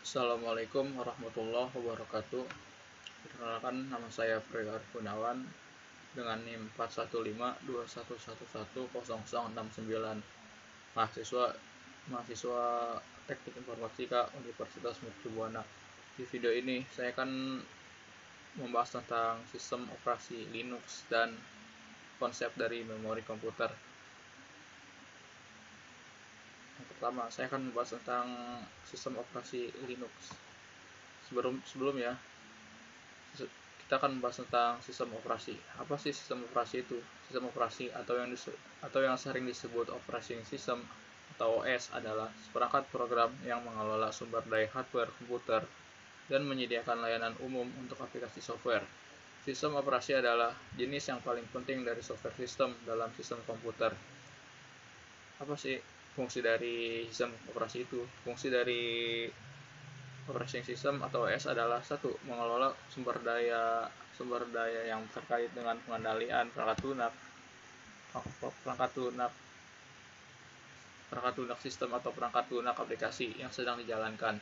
Assalamualaikum warahmatullahi wabarakatuh. Perkenalkan, nama saya Frey Arif dengan NIM 41521111069, mahasiswa Teknik Informatika Universitas Mercu Buana. Di video ini saya akan membahas tentang sistem operasi Linux dan konsep dari memori komputer. Yang pertama, saya akan membahas tentang sistem operasi Linux. Sebelumnya, kita akan membahas tentang sistem operasi. Apa sih sistem operasi itu? Sistem operasi atau yang sering disebut operating system atau OS adalah seperangkat program yang mengelola sumber daya hardware komputer dan menyediakan layanan umum untuk aplikasi software. Sistem operasi adalah jenis yang paling penting dari software system dalam sistem komputer. Apa sih fungsi dari sistem operasi itu? Fungsi dari operating system atau OS adalah satu, mengelola sumber daya yang terkait dengan pengendalian perangkat lunak sistem atau perangkat lunak aplikasi yang sedang dijalankan.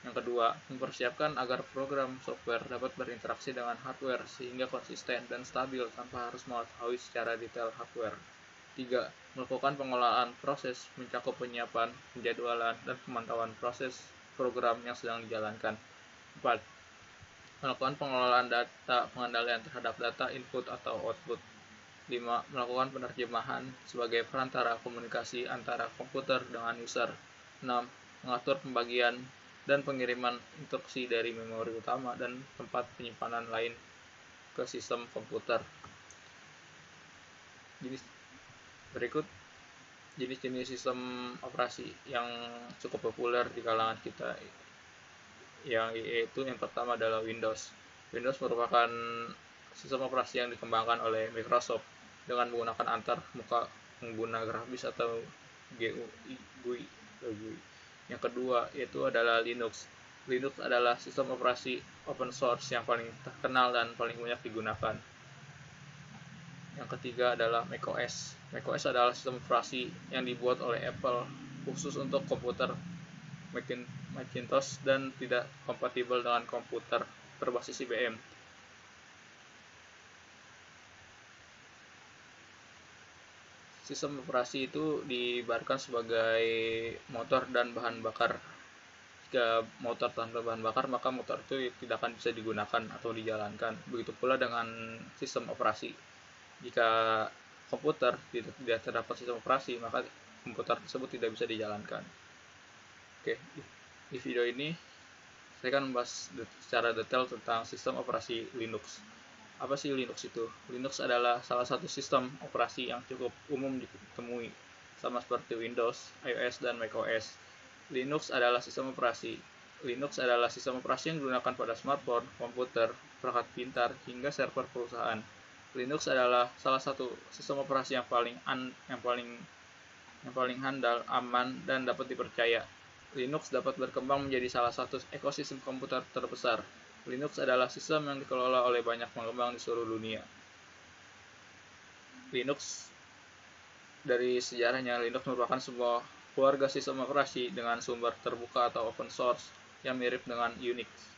Yang kedua, mempersiapkan agar program software dapat berinteraksi dengan hardware sehingga konsisten dan stabil tanpa harus mengetahui secara detail hardware. 3. Melakukan pengelolaan proses mencakup penyiapan, penjadwalan, dan pemantauan proses program yang sedang dijalankan. 4. Melakukan pengelolaan data, pengendalian terhadap data input atau output. 5. Melakukan penerjemahan sebagai perantara komunikasi antara komputer dengan user. 6. Mengatur pembagian dan pengiriman instruksi dari memori utama dan tempat penyimpanan lain ke sistem komputer. Berikut jenis-jenis sistem operasi yang cukup populer di kalangan kita, yaitu yang pertama adalah Windows. Windows merupakan sistem operasi yang dikembangkan oleh Microsoft dengan menggunakan antar muka pengguna grafis atau GUI. Yang kedua yaitu adalah Linux. Linux adalah sistem operasi open source yang paling terkenal dan paling banyak digunakan. Yang ketiga adalah macOS. macOS adalah sistem operasi yang dibuat oleh Apple khusus untuk komputer Macintosh dan tidak kompatibel dengan komputer berbasis IBM. Sistem operasi itu diibaratkan sebagai motor dan bahan bakar. Jika motor tanpa bahan bakar, maka motor itu tidak akan bisa digunakan atau dijalankan. Begitu pula dengan sistem operasi. Jika komputer tidak terdapat sistem operasi, maka komputer tersebut tidak bisa dijalankan. Oke, di video ini saya akan membahas secara detail tentang sistem operasi Linux. Apa sih Linux itu? Linux adalah salah satu sistem operasi yang cukup umum ditemui, sama seperti Windows, iOS, dan macOS. Linux adalah sistem operasi yang digunakan pada smartphone, komputer, perangkat pintar, hingga server perusahaan. Linux adalah salah satu sistem operasi yang paling handal, aman, dan dapat dipercaya. Linux dapat berkembang menjadi salah satu ekosistem komputer terbesar. Linux adalah sistem yang dikelola oleh banyak pengembang di seluruh dunia. Linux, dari sejarahnya, Linux merupakan sebuah keluarga sistem operasi dengan sumber terbuka atau open source yang mirip dengan Unix.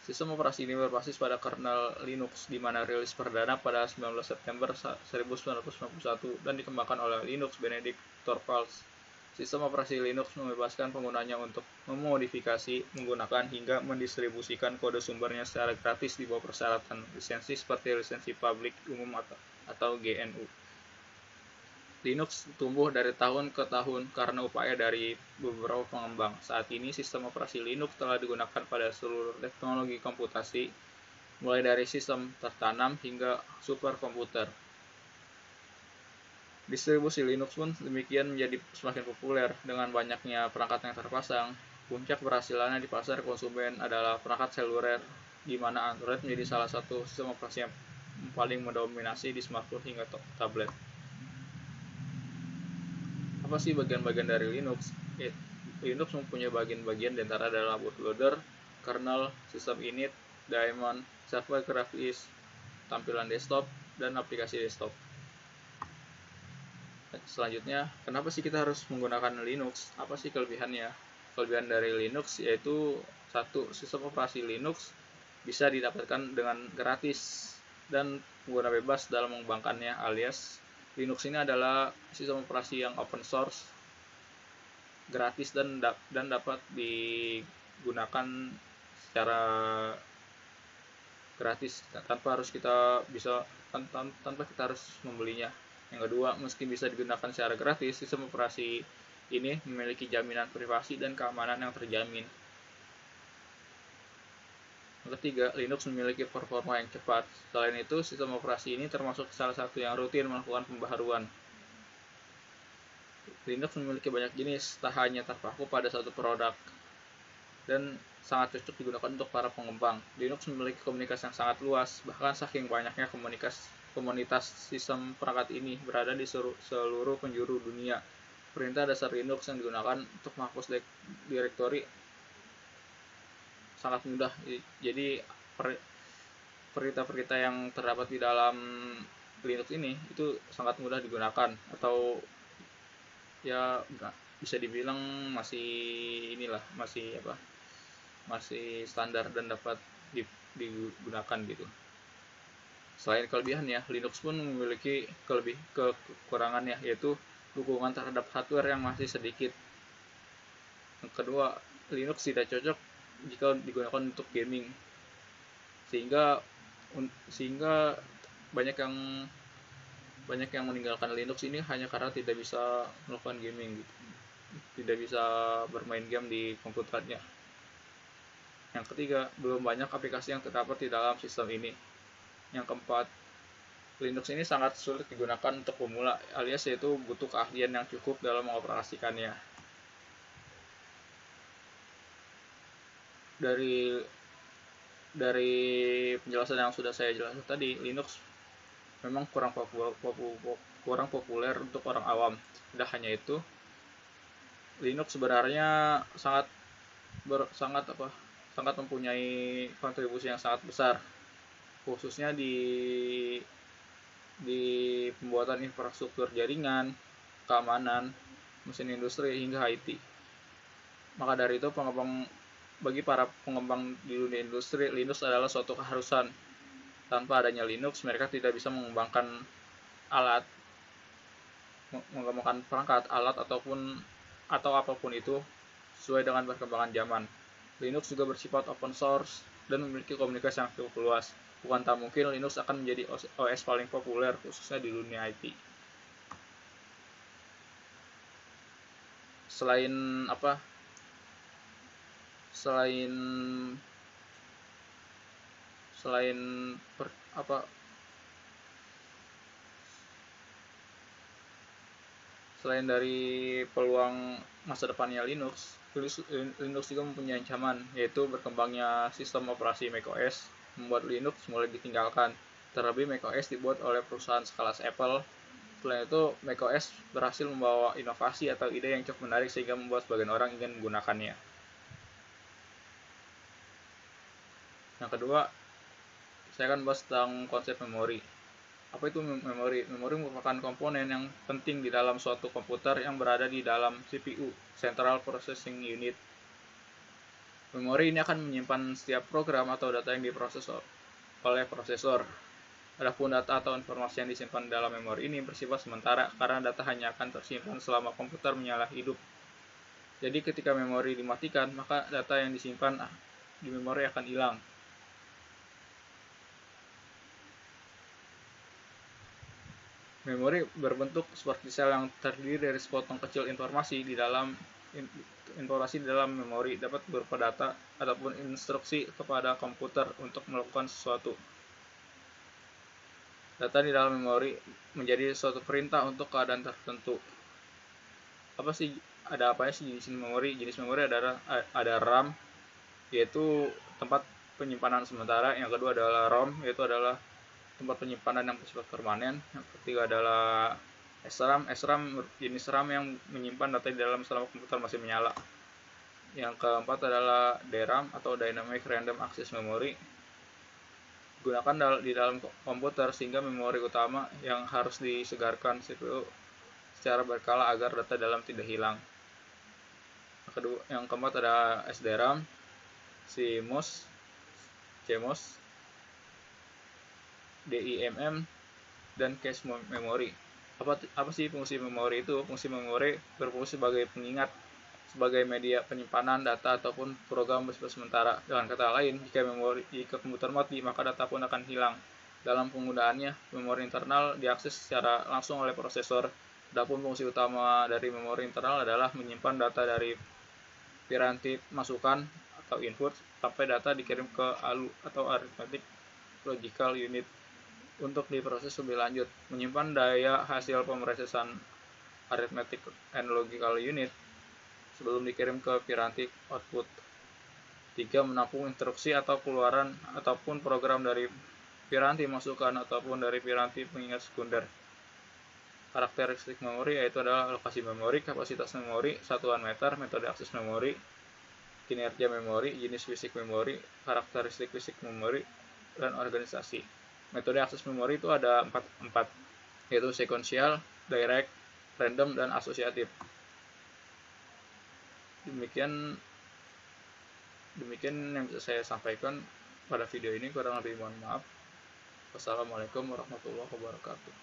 Sistem operasi ini berbasis pada kernel Linux, di mana rilis perdana pada 19 September 1991 dan dikembangkan oleh Linus Benedict Torvalds. Sistem operasi Linux membebaskan penggunanya untuk memodifikasi, menggunakan, hingga mendistribusikan kode sumbernya secara gratis di bawah persyaratan lisensi seperti lisensi publik umum atau GNU. Linux tumbuh dari tahun ke tahun karena upaya dari beberapa pengembang. Saat ini sistem operasi Linux telah digunakan pada seluruh teknologi komputasi, mulai dari sistem tertanam hingga superkomputer. Distribusi Linux pun demikian menjadi semakin populer dengan banyaknya perangkat yang terpasang. Puncak keberhasilannya di pasar konsumen adalah perangkat seluler, di mana Android menjadi salah satu sistem operasi yang paling mendominasi di smartphone hingga tablet. Apa sih bagian-bagian dari Linux? Linux mempunyai bagian-bagian di antara adalah bootloader, kernel, sistem init, daemon, server grafis, tampilan desktop, dan aplikasi desktop. Selanjutnya, kenapa sih kita harus menggunakan Linux? Apa sih kelebihannya? kelebihan dari Linux yaitu satu, sistem operasi Linux bisa didapatkan dengan gratis dan pengguna bebas dalam mengembangkannya, alias Linux ini adalah sistem operasi yang open source, gratis dan dapat digunakan secara gratis tanpa harus kita bisa tanpa kita harus membelinya. Yang kedua, meski bisa digunakan secara gratis, sistem operasi ini memiliki jaminan privasi dan keamanan yang terjamin. Yang ketiga, Linux memiliki performa yang cepat. Selain itu, sistem operasi ini termasuk salah satu yang rutin melakukan pembaharuan. Linux memiliki banyak jenis, tak hanya terpaku pada satu produk, dan sangat cocok digunakan untuk para pengembang. Linux memiliki komunitas yang sangat luas, bahkan saking banyaknya komunitas sistem perangkat ini berada di seluruh penjuru dunia. Perintah dasar Linux yang digunakan untuk menghapus direktori sangat mudah. Jadi perintah-perintah yang terdapat di dalam Linux ini itu sangat mudah digunakan, atau ya bisa dibilang masih standar dan dapat digunakan gitu. Selain kelebihannya, Linux pun memiliki kekurangannya, yaitu dukungan terhadap hardware yang masih sedikit. Yang kedua, Linux tidak cocok jika digunakan untuk gaming, sehingga banyak yang meninggalkan Linux ini hanya karena tidak bisa melakukan gaming gitu. Tidak bisa bermain game di komputernya. Yang ketiga, belum banyak aplikasi yang terdapat di dalam sistem ini. Yang keempat, Linux ini sangat sulit digunakan untuk pemula, alias yaitu butuh keahlian yang cukup dalam mengoperasikannya. Dari penjelasan yang sudah saya jelaskan tadi, Linux memang kurang populer untuk orang awam. Tidak hanya itu, Linux sebenarnya sangat mempunyai kontribusi yang sangat besar, khususnya di pembuatan infrastruktur jaringan, keamanan, mesin industri hingga IT. Maka dari itu, bagi para pengembang di dunia industri, Linux adalah suatu keharusan. Tanpa adanya Linux, mereka tidak bisa mengembangkan perangkat, alat atau apapun itu sesuai dengan perkembangan zaman. Linux juga bersifat open source dan memiliki komunitas yang cukup luas. Bukan tak mungkin Linux akan menjadi OS paling populer, khususnya di dunia IT. Selain dari peluang masa depannya Linux juga mempunyai ancaman, yaitu berkembangnya sistem operasi macOS membuat Linux mulai ditinggalkan. Terlebih macOS dibuat oleh perusahaan sekelas Apple. Selain itu, macOS berhasil membawa inovasi atau ide yang cukup menarik sehingga membuat sebagian orang ingin menggunakannya. Yang kedua, saya akan bahas tentang konsep memori. Apa itu memori? Memori merupakan komponen yang penting di dalam suatu komputer yang berada di dalam CPU, Central Processing Unit. Memori ini akan menyimpan setiap program atau data yang diproses oleh prosesor. Adapun data atau informasi yang disimpan dalam memori ini bersifat sementara karena data hanya akan tersimpan selama komputer menyala hidup. Jadi ketika memori dimatikan, maka data yang disimpan di memori akan hilang. Memori berbentuk seperti sel yang terdiri dari sepotong kecil informasi di dalam memori dapat berupa data ataupun instruksi kepada komputer untuk melakukan sesuatu. Data di dalam memori menjadi suatu perintah untuk keadaan tertentu. Ada apa sih jenis memori? Jenis memori ada RAM, yaitu tempat penyimpanan sementara. Yang kedua adalah ROM, yaitu adalah tempat penyimpanan yang bersifat permanen. Yang ketiga adalah SRAM. Jenis RAM yang menyimpan data di dalam selama komputer masih menyala. Yang keempat adalah DRAM atau Dynamic Random Access Memory. Digunakan di dalam komputer sehingga memori utama yang harus disegarkan CPU secara berkala agar data dalam tidak hilang. Yang yang keempat ada SDRAM, CMOS, CMOS, DIMM, dan cache memory. Apa sih fungsi memori itu? Fungsi memori berfungsi sebagai pengingat, sebagai media penyimpanan data ataupun program bersifat sementara. Dengan kata lain, jika komputer mati, maka data pun akan hilang. Dalam penggunaannya, memori internal diakses secara langsung oleh prosesor. Adapun fungsi utama dari memori internal adalah menyimpan data dari piranti masukan atau input sampai data dikirim ke ALU atau Arithmetic Logical Unit untuk diproses lebih lanjut. Menyimpan daya hasil pemrosesan Arithmetic and Logical Unit sebelum dikirim ke piranti output. 3. Menampung instruksi atau keluaran ataupun program dari piranti masukan ataupun dari piranti pengingat sekunder. Karakteristik memori yaitu adalah lokasi memori, kapasitas memori, satuan meter, metode akses memori, kinerja memori, jenis fisik memori, karakteristik fisik memori, dan organisasi. Metode akses memori itu ada empat, yaitu sequential, direct, random, dan asosiatif. Demikian yang bisa saya sampaikan pada video ini, kurang lebih mohon maaf. Wassalamualaikum warahmatullahi wabarakatuh.